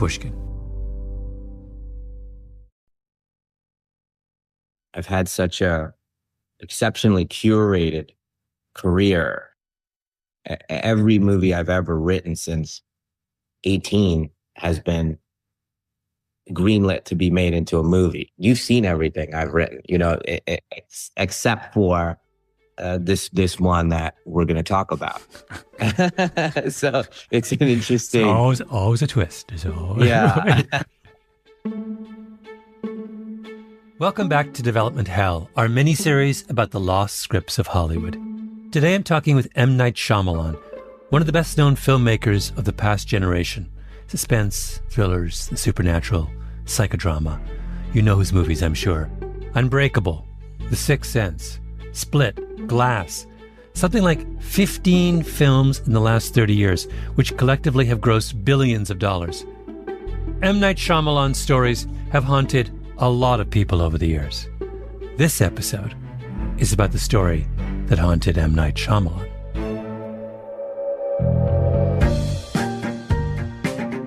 Pushkin. I've had such a exceptionally curated career. Every movie I've ever written since 18 has been greenlit to be made into a movie. You've seen everything I've written, except for this one that we're going to talk about. So it's an interesting. It's always a twist. Yeah. Welcome back to Development Hell, our mini-series about the lost scripts of Hollywood. Today I'm talking with M. Night Shyamalan, one of the best-known filmmakers of the past generation. Suspense, thrillers, the supernatural, psychodrama. You know his movies, I'm sure. Unbreakable, The Sixth Sense, Split, Glass. Something like 15 films in the last 30 years, which collectively have grossed billions of dollars. M. Night Shyamalan's stories have haunted a lot of people over the years. This episode is about the story that haunted M. Night Shyamalan.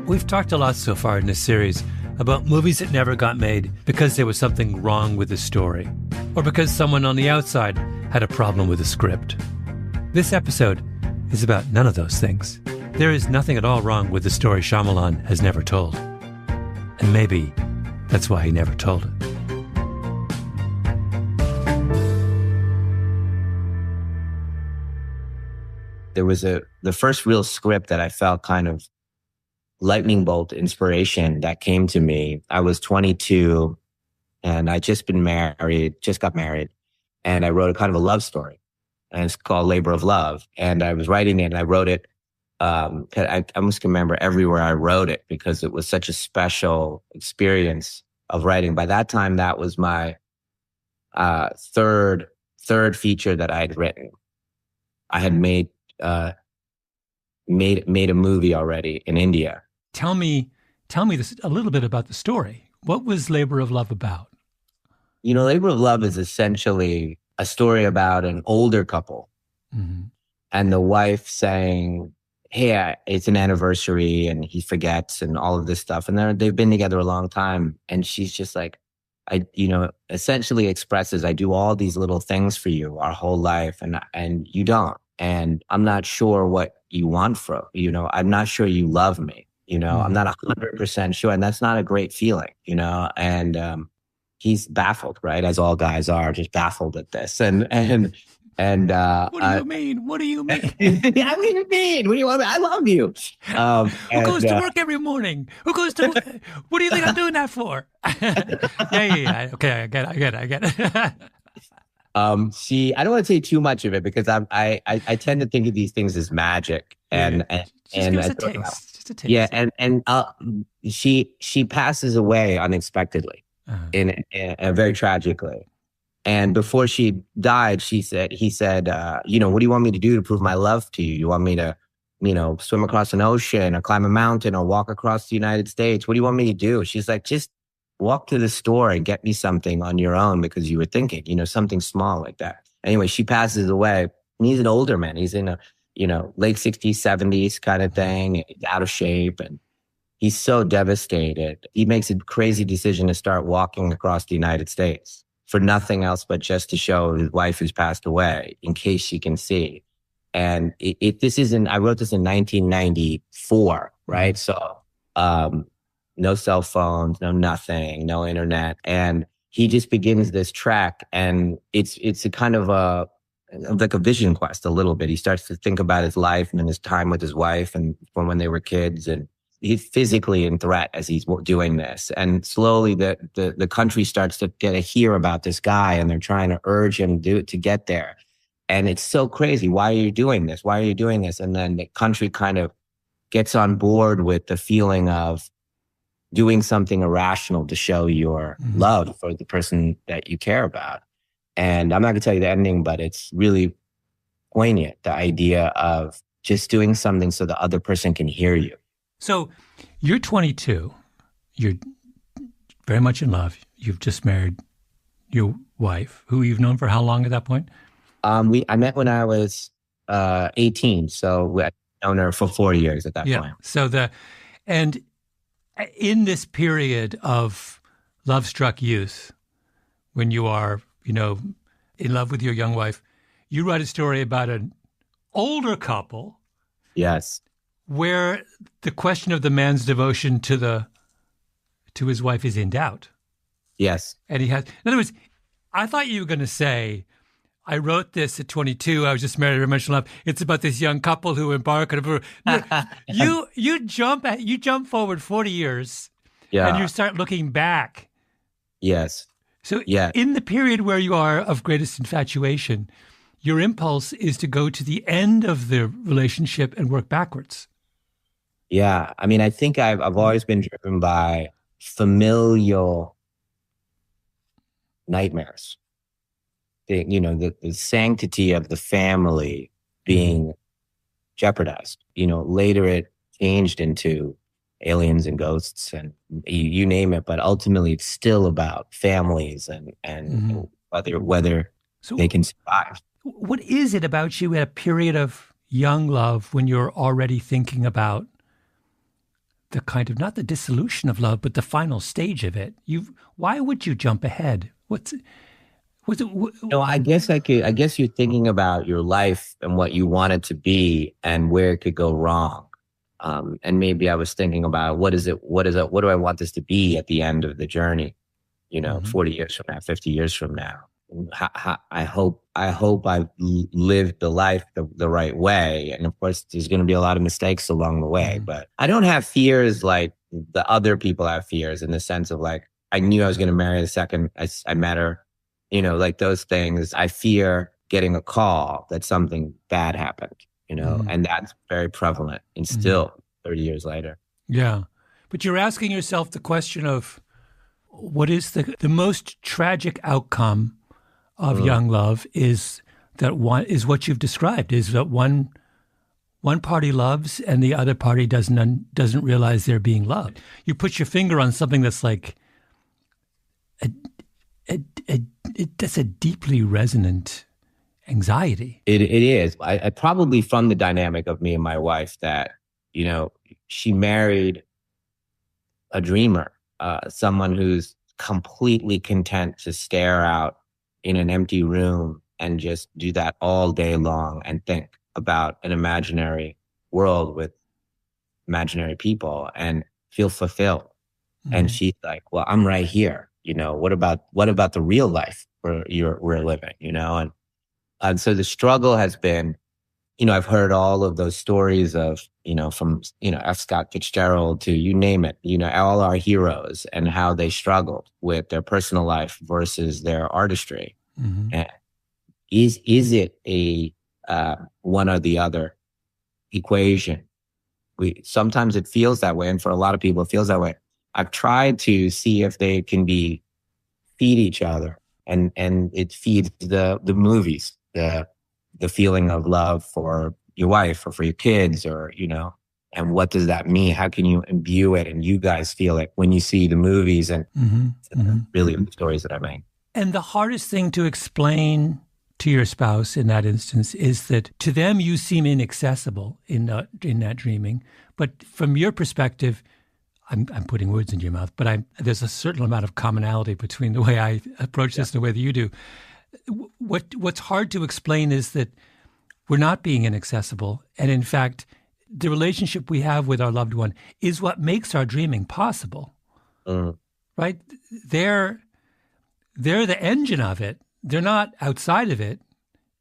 We've talked a lot so far in this series about movies that never got made because there was something wrong with the story, or because someone on the outside had a problem with the script. This episode is about none of those things. There is nothing at all wrong with the story Shyamalan has never told. And maybe that's why he never told it. There was the first real script that I felt kind of lightning bolt inspiration that came to me. I was 22 and I just got married, and I wrote a kind of a love story, and it's called Labor of Love. And I was writing it, and I wrote it. I almost can remember everywhere I wrote it because it was such a special experience of writing. By that time, that was my third feature that I had written. I had made a movie already in India. Tell me this a little bit about the story. What was Labor of Love about? Labor of Love is essentially a story about an older couple, mm-hmm. and the wife saying, hey, it's an anniversary, and he forgets, and all of this stuff. And they've been together a long time. And she's just like, essentially expresses, I do all these little things for you our whole life, and you don't. And I'm not sure what you want from, I'm not sure you love me, mm-hmm. I'm not 100% sure. And that's not a great feeling, and he's baffled, right? As all guys are, just baffled at this. And what do you mean? What do you mean? Yeah, what do you mean? What do you want? I love you. Who goes to work every morning? Who goes to work? What do you think I'm doing that for? Yeah. Okay, I get it. I don't want to say too much of it because I tend to think of these things as magic, and give us a taste. Just a taste. Yeah, and she passes away unexpectedly, in very tragically. And before she died, he said, what do you want me to do to prove my love to you? You want me to, swim across an ocean or climb a mountain or walk across the United States? What do you want me to do? She's like, just walk to the store and get me something on your own because you were thinking, something small like that. Anyway, she passes away, and he's an older man. He's in a, late 60s, 70s kind of thing, out of shape. And he's so devastated. He makes a crazy decision to start walking across the United States for nothing else but just to show his wife who's passed away in case she can see. And I wrote this in 1994, right? So, no cell phones, no nothing, no internet. And he just begins this trek, and it's a kind of like a vision quest a little bit. He starts to think about his life and his time with his wife and from when they were kids, and he's physically in threat as he's doing this. And slowly the country starts to hear about this guy, and they're trying to urge him to get there. And it's so crazy. Why are you doing this? Why are you doing this? And then the country kind of gets on board with the feeling of doing something irrational to show your love for the person that you care about. And I'm not going to tell you the ending, but it's really poignant, the idea of just doing something so the other person can hear you. So you're 22. You're very much in love. You've just married your wife, who you've known for how long at that point? I met when I was 18. So I've known her for 4 years at that point. So and In this period of love-struck youth, when you are, in love with your young wife, you write a story about an older couple. Yes. Where the question of the man's devotion to his wife is in doubt. Yes. And in other words, I thought you were going to say, I wrote this at 22. I was just married to Revisionist love. It's about this young couple who embark on you jump forward 40 years, and you start looking back. Yes. So in the period where you are of greatest infatuation, your impulse is to go to the end of the relationship and work backwards. Yeah. I mean, I think I've always been driven by familial nightmares. The sanctity of the family being jeopardized. Later it changed into aliens and ghosts and you name it, but ultimately it's still about families and whether they can survive. What is it about you at a period of young love when you're already thinking about the kind of, not the dissolution of love, but the final stage of it? Why would you jump ahead? I guess you're thinking about your life and what you want it to be and where it could go wrong. And maybe I was thinking about what do I want this to be at the end of the journey? 40 years from now, 50 years from now. I hope I've lived the life the right way. And of course, there's going to be a lot of mistakes along the way, but I don't have fears like the other people have fears in the sense of like, I knew I was going to marry the second I met her, like those things. I fear getting a call that something bad happened, and that's very prevalent and still 30 years later. Yeah. But you're asking yourself the question of what is the most tragic outcome of young love is what you've described, is that one party loves and the other party doesn't realize they're being loved. You put your finger on something that's like that's a deeply resonant anxiety. It is. I probably from the dynamic of me and my wife that, she married a dreamer, someone who's completely content to stare out in an empty room and just do that all day long and think about an imaginary world with imaginary people and feel fulfilled. And she's like, well, I'm right here. What about the real life we're living, And so the struggle has been, I've heard all of those stories of, from, F. Scott Fitzgerald to you name it, all our heroes and how they struggled with their personal life versus their artistry. And is it a one or the other equation? Sometimes it feels that way. And for a lot of people, it feels that way. I've tried to see if they can feed each other, and it feeds the movies, the feeling of love for your wife or for your kids, or and what does that mean? How can you imbue it and you guys feel it when you see the movies and really the stories that I make? And the hardest thing to explain to your spouse in that instance is that to them you seem inaccessible in that dreaming, but from your perspective. I'm putting words in your mouth, but there's a certain amount of commonality between the way I approach this and the way that you do. What's hard to explain is that we're not being inaccessible. And in fact, the relationship we have with our loved one is what makes our dreaming possible, right? They're the engine of it. They're not outside of it.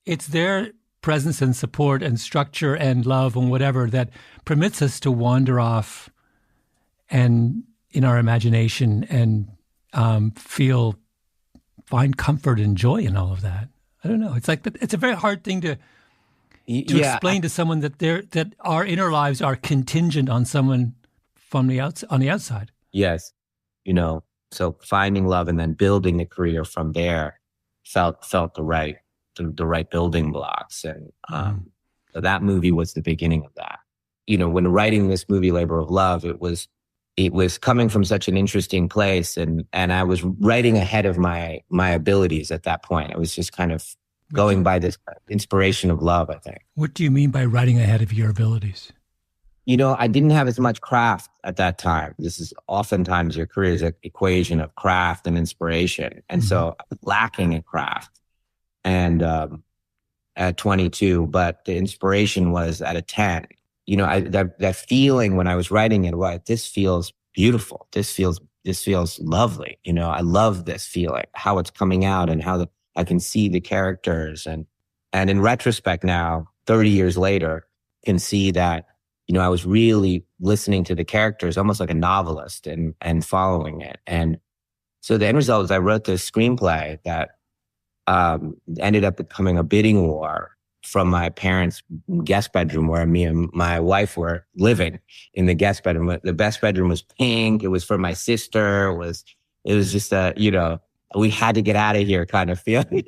It's their presence and support and structure and love and whatever that permits us to wander off and in our imagination and find comfort and joy in all of that. I don't know. It's like it's a very hard thing to explain to someone that our inner lives are contingent on someone on the outside. Yes, so finding love and then building a career from there felt the right building blocks, and so that movie was the beginning of that. When writing this movie, Labor of Love, it was coming from such an interesting place, and I was writing ahead of my abilities at that point. I was just kind of going by this inspiration of love, I think. What do you mean by writing ahead of your abilities? I didn't have as much craft at that time. This is oftentimes your career is an equation of craft and inspiration. And so I was lacking in craft and at 22, but the inspiration was at a 10. That feeling when I was writing it, well, this feels beautiful. This feels lovely. I love this feeling, how it's coming out and how I can see the characters. And in retrospect now, 30 years later, can see that, I was really listening to the characters almost like a novelist and following it. And so the end result was I wrote this screenplay that ended up becoming a bidding war from my parents' guest bedroom where me and my wife were living in the guest bedroom. The best bedroom was pink. It was for my sister. It was just we had to get out of here kind of feeling.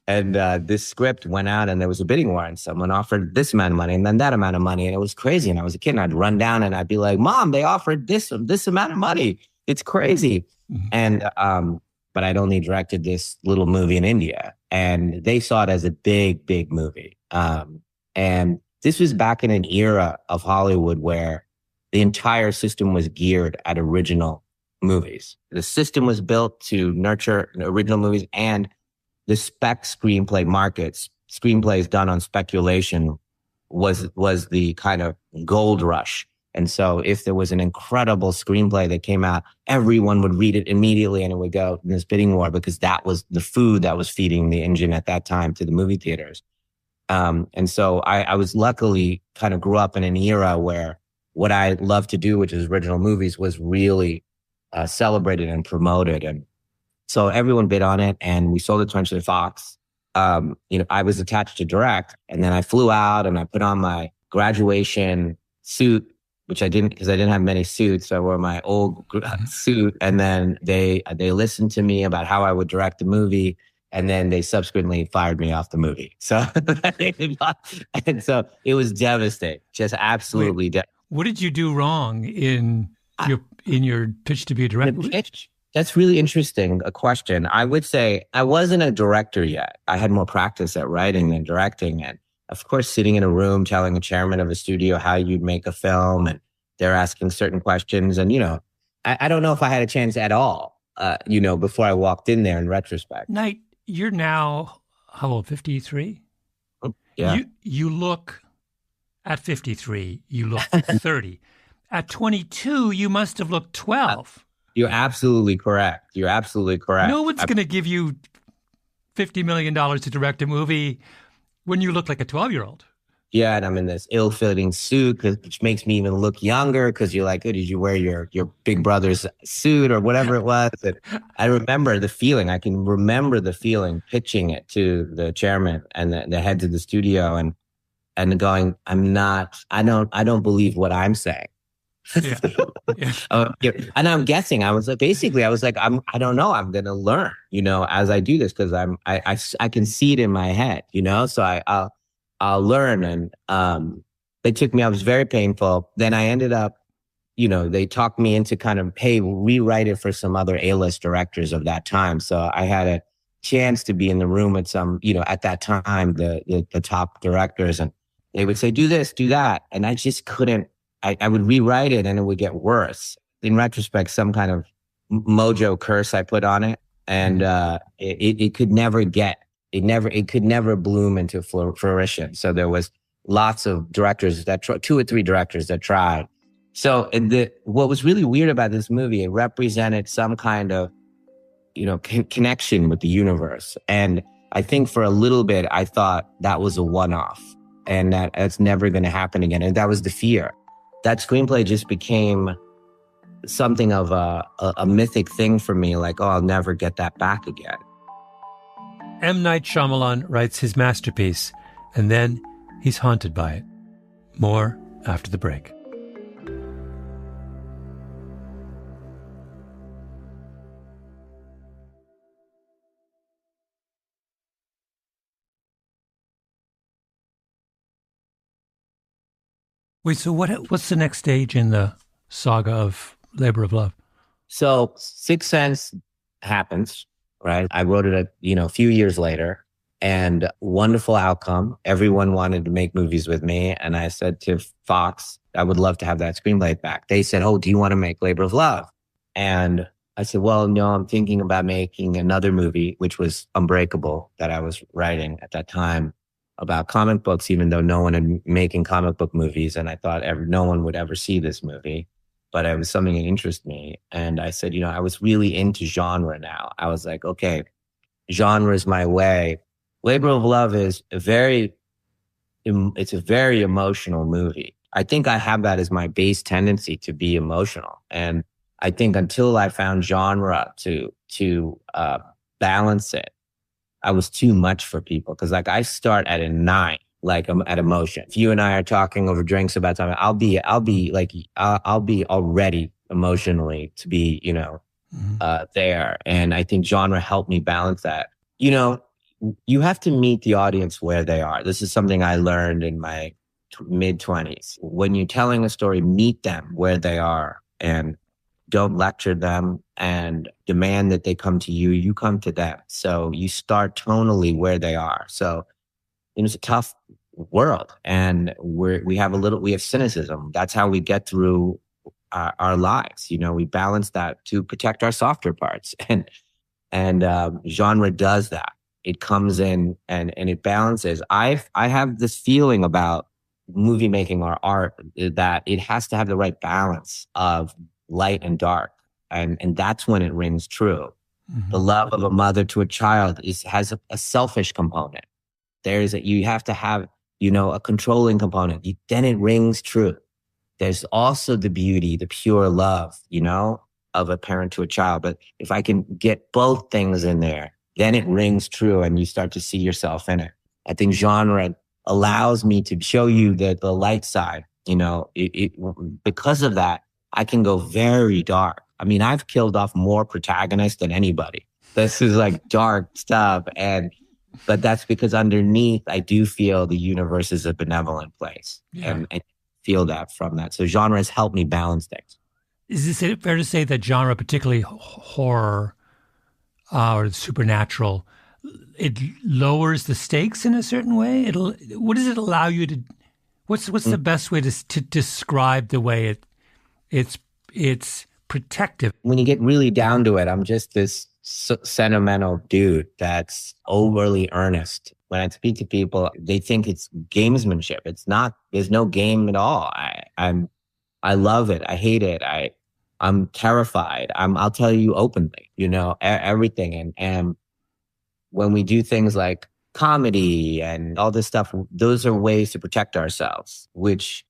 and this script went out and there was a bidding war and someone offered this amount of money and then that amount of money. And it was crazy. And I was a kid and I'd run down and I'd be like, Mom, they offered this amount of money. It's crazy. Mm-hmm. And, but I'd only directed this little movie in India and they saw it as a big, big movie. And this was back in an era of Hollywood where the entire system was geared at original movies. The system was built to nurture original movies and the spec screenplay markets, screenplays done on speculation was the kind of gold rush. And so if there was an incredible screenplay that came out, everyone would read it immediately and it would go in this bidding war because that was the food that was feeding the engine at that time to the movie theaters. And so I was luckily kind of grew up in an era where what I loved to do, which is original movies, was really celebrated and promoted. And so everyone bid on it and we sold it to 20th Fox. I was attached to direct and then I flew out and I put on my graduation suit, which I didn't because I didn't have many suits. So I wore my old suit and then they listened to me about how I would direct the movie. And then they subsequently fired me off the movie. So, and so it was devastating, just absolutely devastating. What did you do wrong in your pitch to be a director? That's really interesting, a question. I would say I wasn't a director yet. I had more practice at writing than directing. And of course, sitting in a room telling the chairman of a studio how you'd make a film and they're asking certain questions. And, I don't know if I had a chance at all, before I walked in there in retrospect. Knight, you're now, how old, 53? Yeah. You look, at 53, you look 30. At 22, you must have looked 12. You're absolutely correct. No one's going to give you $50 million to direct a movie when you look like a 12-year-old. Yeah, and I'm in this ill-fitting suit, which makes me even look younger because you're like, oh, did you wear your big brother's suit or whatever it was? And I remember the feeling. I can remember the feeling pitching it to the chairman and the heads of the studio and going, I don't believe what I'm saying. Yeah. And I'm guessing. I was like, I don't know. I'm going to learn, as I do this because I can see it in my head, so I'll learn. And they took me. I was very painful. Then I ended up, they talked me into kind of, hey, rewrite it for some other A-list directors of that time. So I had a chance to be in the room with some, at that time, the top directors, and they would say, do this, do that, and I just couldn't. I would rewrite it and it would get worse. In retrospect, some kind of mojo curse I put on it, and it could never bloom into fruition. So there was lots of directors that 2 or 3 directors that tried. So what was really weird about this movie, it represented some kind of, connection with the universe. And I think for a little bit, I thought that was a one-off and that's never going to happen again. And that was the fear. That screenplay just became something of a mythic thing for me. Like, oh, I'll never get that back again. M. Night Shyamalan writes his masterpiece, and then he's haunted by it. More after the break. Wait, so what's the next stage in the saga of Labor of Love? So Sixth Sense happens, right? I wrote it a few years later. And wonderful outcome. Everyone wanted to make movies with me. And I said to Fox, I would love to have that screenplay back. They said, oh, do you want to make Labor of Love? And I said, well, no, I'm thinking about making another movie, which was Unbreakable, that I was writing at that time about comic books, even though no one had making comic book movies. And I thought no one would ever see this movie, but it was something that interested me. And I said, I was really into genre now. I was like, okay, genre is my way. Labor of Love is it's a very emotional movie. I think I have that as my base tendency to be emotional. And I think until I found genre to balance it, I was too much for people. Cause like I start at a 9, like at emotion. If you and I are talking over drinks about something, I'll be already emotionally to be, there. And I think genre helped me balance that. You have to meet the audience where they are. This is something I learned in my mid-20s. When you're telling a story, meet them where they are and don't lecture them and demand that they come to you. You come to them. So you start tonally where they are. So it's a tough world, and we have cynicism. That's how we get through our lives. We balance that to protect our softer parts, and genre does that. It comes in and it balances. I have this feeling about movie making or art that it has to have the right balance of light and dark. And that's when it rings true. Mm-hmm. The love of a mother to a child has a selfish component. You have to have, a controlling component. Then it rings true. There's also the beauty, the pure love, of a parent to a child. But if I can get both things in there, then it rings true and you start to see yourself in it. I think genre allows me to show you the light side. Because of that, I can go very dark. I mean, I've killed off more protagonists than anybody. This is like dark stuff. But that's because underneath, I do feel the universe is a benevolent place. Yeah. And I feel that from that. So genre has helped me balance things. Is it fair to say that genre, particularly horror or supernatural, it lowers the stakes in a certain way? What does it allow you to? What's the best way to describe the way it's protective? When you get really down to it, I'm just this sentimental dude that's overly earnest. When I speak to people, they think it's gamesmanship. It's not. There's no game at all. I love it. I hate it. I'm terrified. I'll tell you openly, everything. And when we do things like comedy and all this stuff, those are ways to protect ourselves, which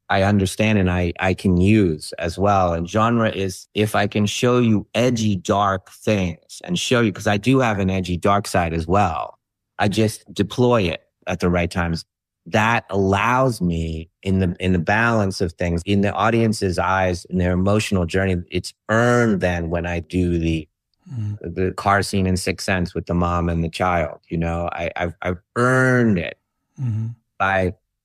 I understand and I can use as well. And genre is if I can show you edgy, dark things and show you, because I do have an edgy, dark side as well. I just deploy it at the right times. That allows me in the balance of things, in the audience's eyes, in their emotional journey. It's earned then when I do the car scene in Sixth Sense with the mom and the child. I've earned it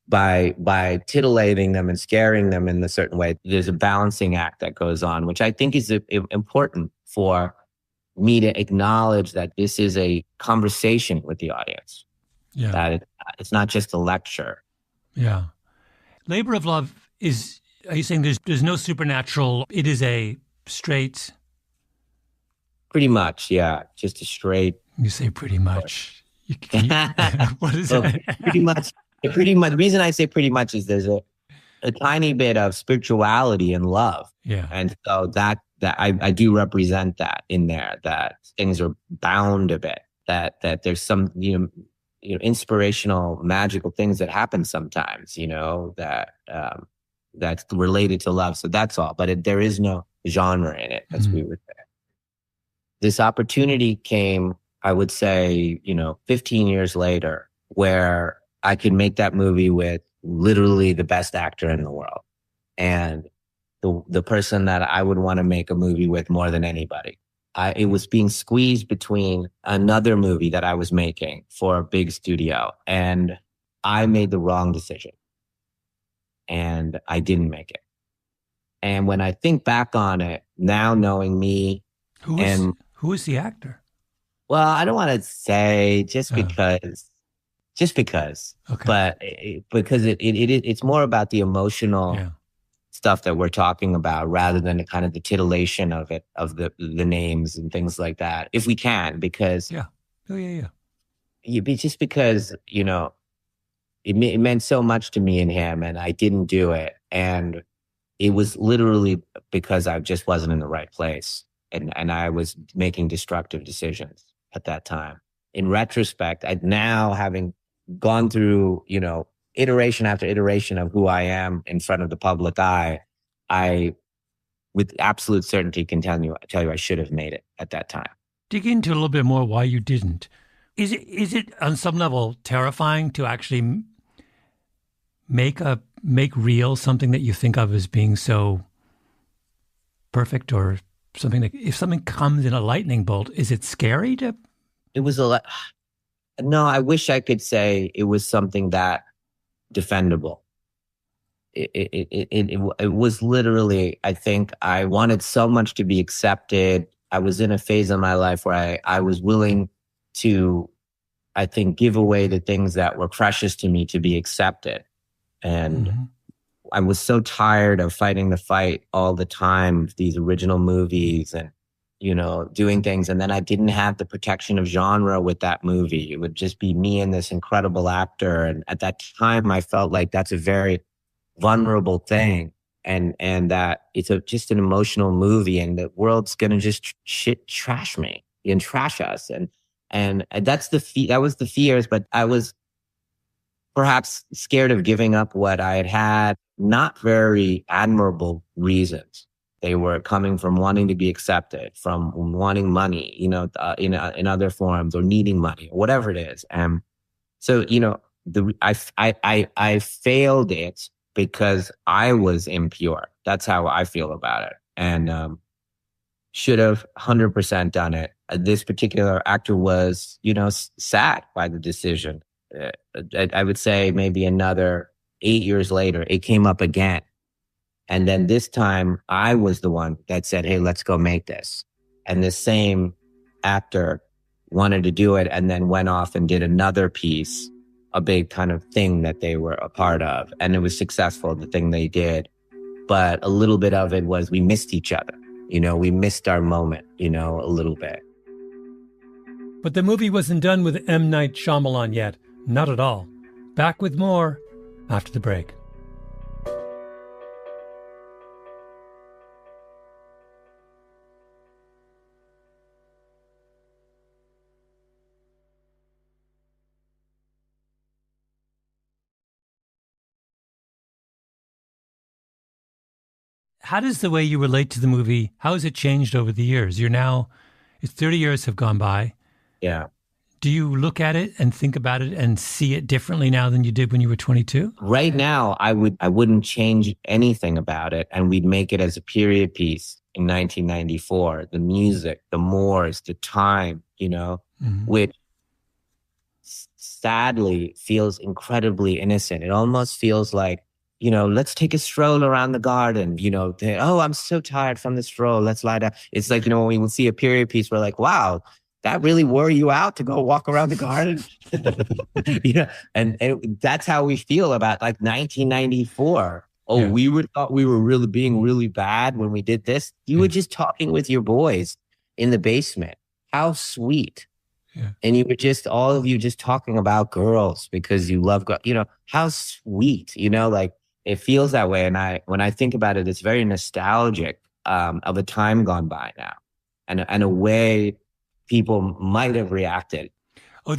by titillating them and scaring them in a certain way. There's a balancing act that goes on, which I think is important for me to acknowledge that this is a conversation with the audience. Yeah. That it's not just a lecture. Yeah. Labor of Love are you saying there's no supernatural? It is a straight? Pretty much, yeah. Just a straight. You say pretty much. What is it? Pretty much. The reason I say pretty much is there's a tiny bit of spirituality and love. Yeah. And so that I do represent that in there, that things are bound a bit, that there's some, inspirational, magical things that happen sometimes, that's related to love. So that's all. But there is no genre in it, as we would say. This opportunity came, I would say, 15 years later, where I could make that movie with literally the best actor in the world. And the person that I would want to make a movie with more than anybody. It was being squeezed between another movie that I was making for a big studio, and I made the wrong decision. And I didn't make it. And when I think back on it, now knowing me... Who is the actor? Well, I don't want to say just because, Okay. but because it's more about the emotional stuff that we're talking about rather than the kind of the titillation of it, of the names and things like that, if we can, because just because, you know, it meant so much to me and him, and I didn't do it. And it was literally because I just wasn't in the right place. And I was making destructive decisions at that time. In retrospect, now having gone through, you know, iteration after iteration of who I am in front of the public eye, I, with absolute certainty, can tell you I should have made it at that time. Dig into a little bit more why you didn't. Is it on some level terrifying to actually make real something that you think of as being so perfect, or something that if something comes in a lightning bolt, is it scary to? It was no, I wish I could say it was something that defendable. It was literally, I think I wanted so much to be accepted. I was in a phase of my life where I was willing to, I think, give away the things that were precious to me to be accepted. And I was so tired of fighting the fight all the time, these original movies and, you know, doing things. And then I didn't have the protection of genre with that movie. It would just be me and this incredible actor. And at that time, I felt like that's a very vulnerable thing. And that it's just an emotional movie, and the world's going to just trash me and trash us. And that's that was the fears, but I was perhaps scared of giving up what I had, not very admirable reasons. They were coming from wanting to be accepted, from wanting money, you know, in other forms, or needing money, or whatever it is. And so, you know, I failed it because I was impure. That's how I feel about it. And should have 100% done it. This particular actor was, you know, sad by the decision. I would say maybe another 8 years later, it came up again. And then this time I was the one that said, hey, let's go make this. And the same actor wanted to do it, and then went off and did another piece, a big kind of thing that they were a part of. And it was successful, the thing they did. But a little bit of it was we missed each other. You know, we missed our moment, you know, a little bit. But the movie wasn't done with M. Night Shyamalan yet. Not at all. Back with more after the break. How does the way you relate to the movie, how has it changed over the years? It's 30 years have gone by. Yeah. Do you look at it and think about it and see it differently now than you did when you were 22? Right now, I wouldn't change anything about it, and we'd make it as a period piece in 1994. The music, the Moors, the time, you know, which sadly feels incredibly innocent. It almost feels like, you know, let's take a stroll around the garden, you know, I'm so tired from the stroll, let's lie down. It's like, you know, when we would see a period piece, we're like, wow, that really wore you out to go walk around the garden? You know, and that's how we feel about like 1994. Oh, yeah. We thought we were really being really bad when we did this. You were just talking with your boys in the basement. How sweet. Yeah. And you were just, all of you just talking about girls because you love girls. You know, how sweet, you know, like it feels that way. And when I think about it, it's very nostalgic of a time gone by now, and a way people might have reacted. Oh,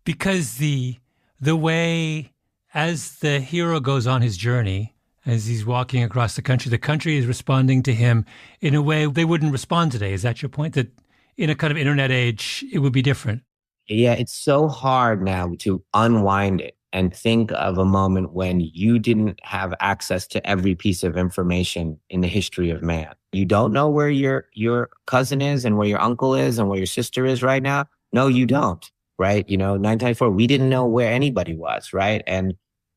because the way as the hero goes on his journey, as he's walking across the country is responding to him in a way they wouldn't respond today. Is that your point? That in a kind of internet age, it would be different? Yeah, it's so hard now to unwind it and think of a moment when you didn't have access to every piece of information in the history of man. You don't know where your cousin is and where your uncle is and where your sister is right now. No, you don't, right? You know, 1994, we didn't know where anybody was, right? And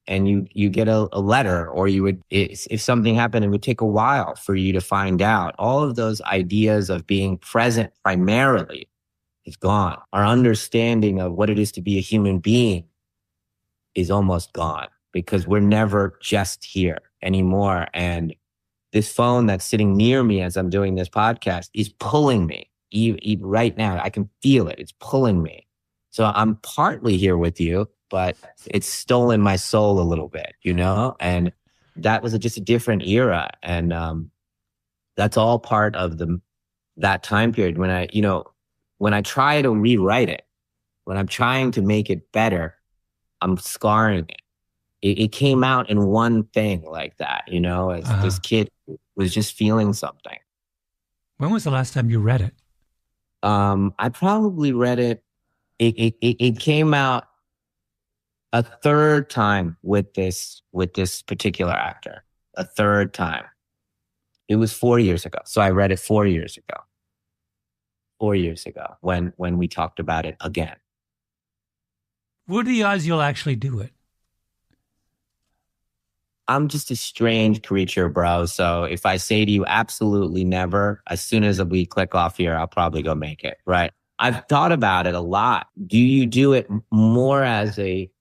you get a letter, or you would, if something happened, it would take a while for you to find out. All of those ideas of being present primarily is gone. Our understanding of what it is to be a human being is almost gone because we're never just here anymore. And this phone that's sitting near me as I'm doing this podcast is pulling me. Right now, I can feel it. It's pulling me. So I'm partly here with you, but it's stolen my soul a little bit, you know? And that was just a different era. And that's all part of that time period when I try to rewrite it, when I'm trying to make it better, I'm scarring it. It came out in one thing like that, you know, as this kid was just feeling something. When was the last time you read it? I probably read it. It came out a third time with this particular actor. A third time. It was 4 years ago. So I read it 4 years ago. 4 years ago when we talked about it again. What are the odds you'll actually do it? I'm just a strange creature, bro. So if I say to you, absolutely never, as soon as we click off here, I'll probably go make it, right? I've thought about it a lot. Do you do it more as a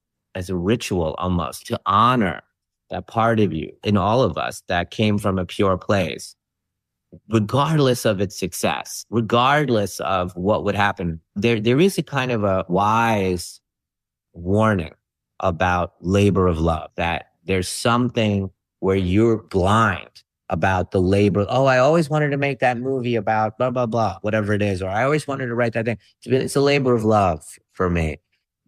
ritual almost to honor that part of you in all of us that came from a pure place, regardless of its success, regardless of what would happen? There is a kind of a wise warning about labor of love, that there's something where you're blind about the labor. Oh, I always wanted to make that movie about blah, blah, blah, whatever it is. Or I always wanted to write that thing. It's a labor of love for me.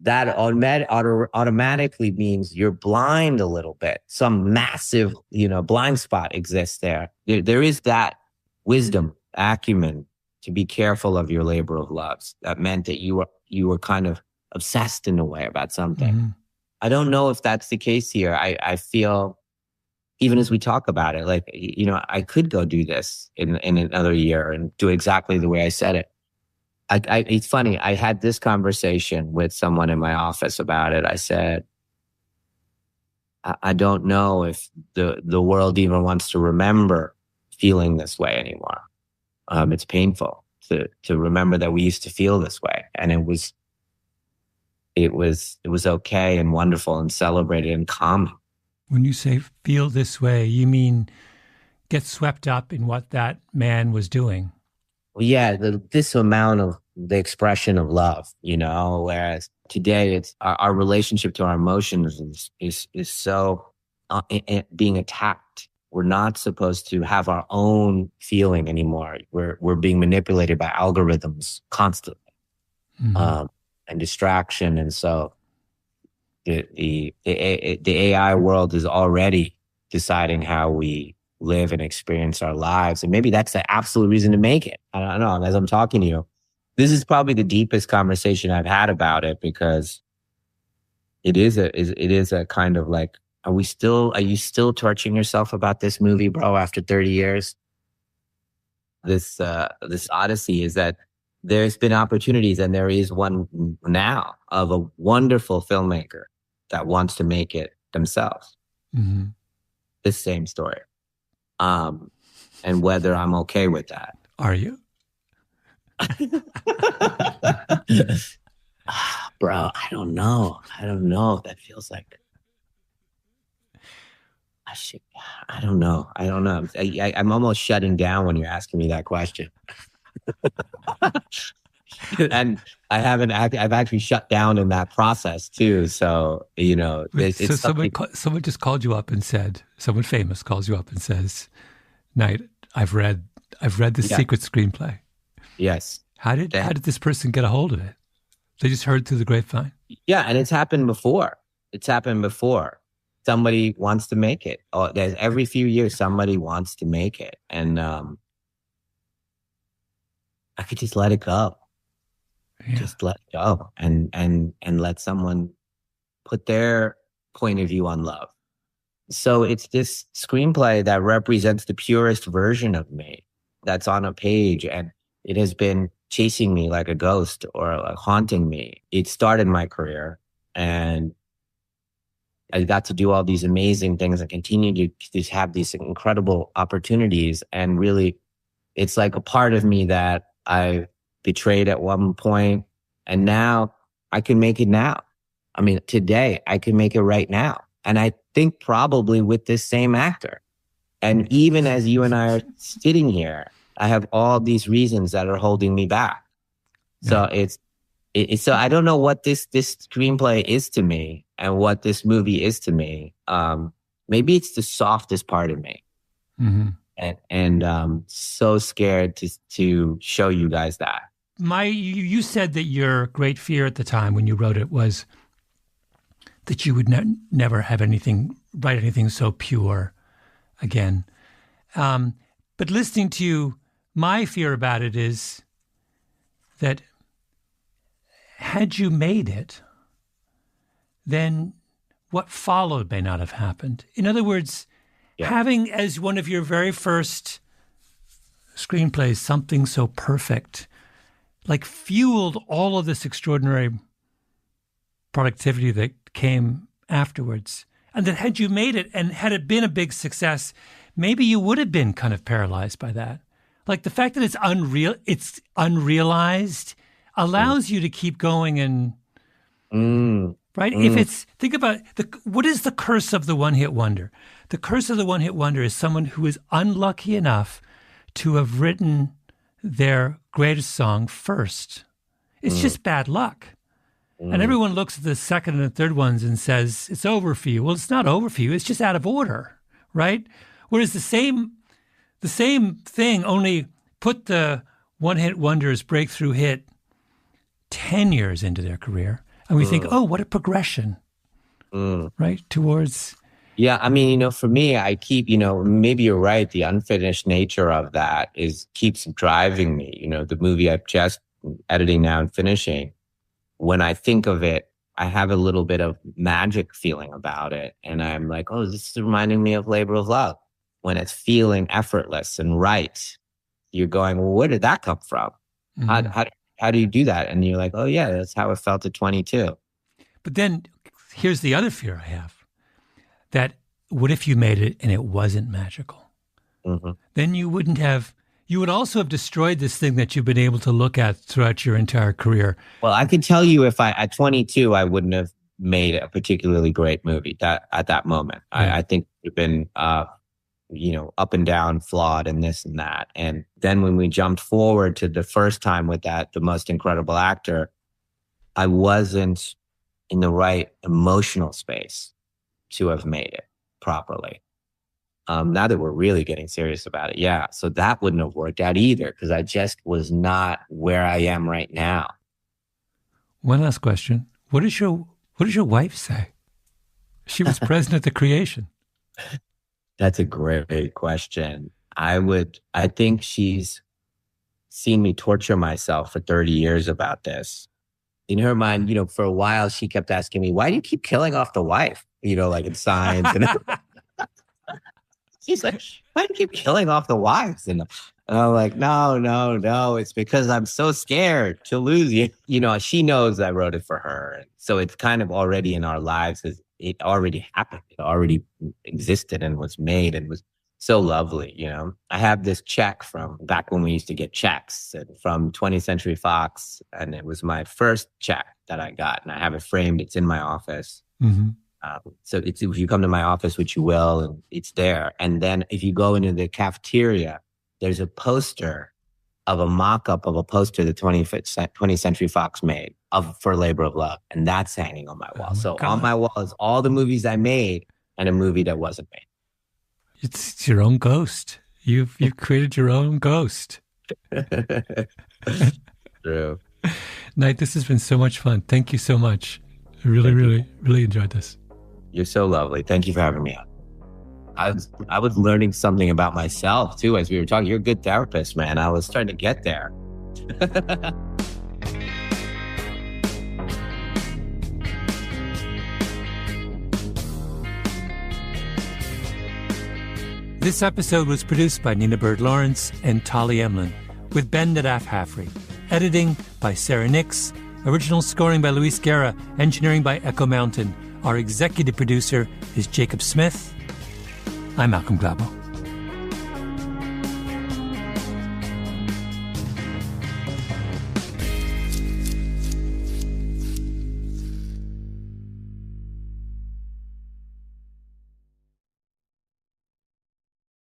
That automatically means you're blind a little bit. Some massive, blind spot exists there. There is that wisdom, acumen to be careful of your labor of loves. That meant that you were kind of obsessed in a way about something. Mm-hmm. I don't know if that's the case here. I feel, even as we talk about it, like, I could go do this in another year and do exactly the way I said it. It's funny. I had this conversation with someone in my office about it. I said, I don't know if the world even wants to remember feeling this way anymore. It's painful to remember that we used to feel this way. And it was okay and wonderful and celebrated and common. When you say feel this way, you mean get swept up in what that man was doing? Well, yeah, this amount of the expression of love, whereas today it's our relationship to our emotions is so being attacked. We're not supposed to have our own feeling anymore. We're being manipulated by algorithms constantly. Mm-hmm. And distraction. And so the AI world is already deciding how we live and experience our lives. And maybe that's the absolute reason to make it. I don't know. As I'm talking to you, this is probably the deepest conversation I've had about it, because it is a kind of like, are you still torturing yourself about this movie, bro, after 30 years? This odyssey is that there's been opportunities, and there is one now, of a wonderful filmmaker that wants to make it themselves. Mm-hmm. The same story. And whether I'm okay with that. Are you? Bro, I don't know if that feels like... I don't know. I'm almost shutting down when you're asking me that question. And I've actually shut down in that process too. So, it's someone just called you up and said, someone famous calls you up and says, Knight, I've read the secret screenplay. Yes. How did this person get a hold of it? They just heard through the grapevine. Yeah. And it's happened before. Somebody wants to make it. Oh, there's every few years, somebody wants to make it. And, I could just let it go. Yeah. Just let it go and let someone put their point of view on love. So it's this screenplay that represents the purest version of me that's on a page, and it has been chasing me like a ghost or like haunting me. It started my career, and I got to do all these amazing things and continue to just have these incredible opportunities. And really, it's like a part of me that I've betrayed at one point. And now I can make it now. I mean, today I can make it right now. And I think probably with this same actor. And even as you and I are sitting here, I have all these reasons that are holding me back. So so I don't know what this screenplay is to me and what this movie is to me. Maybe it's the softest part of me. Mm-hmm. And so scared to show you guys that. You said that your great fear at the time when you wrote it was that you would never have write anything so pure again. But listening to you, my fear about it is that had you made it, then what followed may not have happened. In other words, having as one of your very first screenplays something so perfect, like fueled all of this extraordinary productivity that came afterwards. And that had you made it and had it been a big success, maybe you would have been kind of paralyzed by that. Like the fact that it's unrealized allows you to keep going and right? Think about what is the curse of the one-hit wonder? The curse of the one-hit wonder is someone who is unlucky enough to have written their greatest song first. It's just bad luck. And everyone looks at the second and third ones and says, it's over for you. Well, it's not over for you. It's just out of order, right? Whereas the same thing, only put the one-hit wonders breakthrough hit 10 years into their career. And we think, oh, what a progression, right? Towards... Yeah, I mean, for me, I keep, maybe you're right. The unfinished nature of that keeps driving me. The movie I'm just editing now and finishing, when I think of it, I have a little bit of magic feeling about it. And I'm like, oh, this is reminding me of Labor of Love. When it's feeling effortless and right, you're going, well, where did that come from? Mm-hmm. How do you do that? And you're like, oh, yeah, that's how it felt at 22. But then here's the other fear I have. That what if you made it and it wasn't magical? Mm-hmm. Then you would also have destroyed this thing that you've been able to look at throughout your entire career. Well, I can tell you at 22, I wouldn't have made a particularly great movie at that moment. Yeah. I think it would have been, up and down, flawed and this and that. And then when we jumped forward to the first time with the most incredible actor, I wasn't in the right emotional space to have made it properly. Now that we're really getting serious about it. Yeah. So that wouldn't have worked out either because I just was not where I am right now. One last question. What does your wife say? She was present at the creation. That's a great question. I think she's seen me torture myself for 30 years about this. In her mind, for a while, she kept asking me, why do you keep killing off the wife? Like in Signs. And she's like, why do you keep killing off the wives? And I'm like, no. It's because I'm so scared to lose you. She knows I wrote it for her. So it's kind of already in our lives. It already happened. It already existed and was made and was so lovely. I have this check from back when we used to get checks from 20th Century Fox. And it was my first check that I got. And I have it framed. It's in my office. Mm-hmm. So if you come to my office, which you will, and it's there. And then if you go into the cafeteria, there's a poster of a mock-up of a poster that 20th Century Fox made for Labor of Love. And that's hanging on my wall. So on my wall is all the movies I made and a movie that wasn't made. It's your own ghost. You've created your own ghost. True. Knight, this has been so much fun. Thank you so much. I really enjoyed this. You're so lovely. Thank you for having me on. I was learning something about myself too as we were talking. You're a good therapist, man. I was trying to get there. This episode was produced by Nina Bird Lawrence and Tali Emlin, with Ben Nadaf Hafri. Editing by Sarah Nix. Original scoring by Luis Guerra. Engineering by Echo Mountain. Our executive producer is Jacob Smith. I'm Malcolm Gladwell.